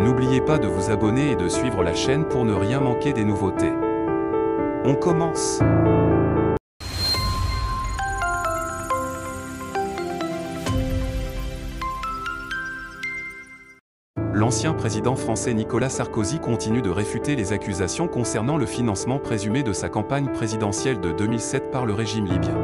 N'oubliez pas de vous abonner et de suivre la chaîne pour ne rien manquer des nouveautés. On commence! L'ancien président français Nicolas Sarkozy continue de réfuter les accusations concernant le financement présumé de sa campagne présidentielle de 2007 par le régime libyen.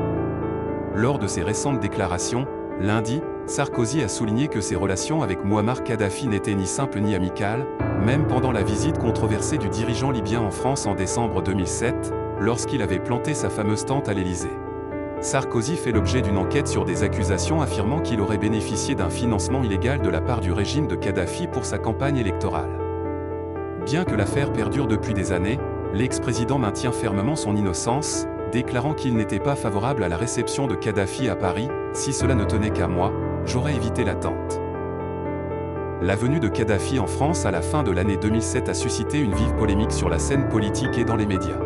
Lors de ses récentes déclarations, lundi, Sarkozy a souligné que ses relations avec Mouammar Kadhafi n'étaient ni simples ni amicales, même pendant la visite controversée du dirigeant libyen en France en décembre 2007, lorsqu'il avait planté sa fameuse tente à l'Élysée. Sarkozy fait l'objet d'une enquête sur des accusations affirmant qu'il aurait bénéficié d'un financement illégal de la part du régime de Kadhafi pour sa campagne électorale. Bien que l'affaire perdure depuis des années, l'ex-président maintient fermement son innocence, déclarant qu'il n'était pas favorable à la réception de Kadhafi à Paris. « Si cela ne tenait qu'à moi, j'aurais évité l'attente ». La venue de Kadhafi en France à la fin de l'année 2007 a suscité une vive polémique sur la scène politique et dans les médias.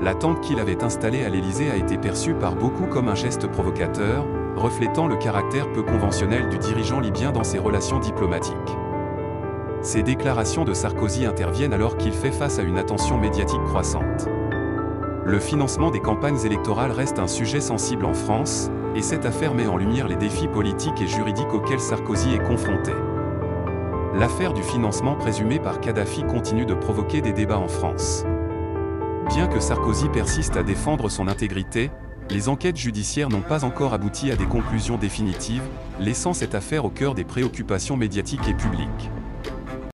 La tente qu'il avait installée à l'Élysée a été perçue par beaucoup comme un geste provocateur, reflétant le caractère peu conventionnel du dirigeant libyen dans ses relations diplomatiques. Ces déclarations de Sarkozy interviennent alors qu'il fait face à une attention médiatique croissante. Le financement des campagnes électorales reste un sujet sensible en France, et cette affaire met en lumière les défis politiques et juridiques auxquels Sarkozy est confronté. L'affaire du financement présumé par Kadhafi continue de provoquer des débats en France. Bien que Sarkozy persiste à défendre son intégrité, les enquêtes judiciaires n'ont pas encore abouti à des conclusions définitives, laissant cette affaire au cœur des préoccupations médiatiques et publiques.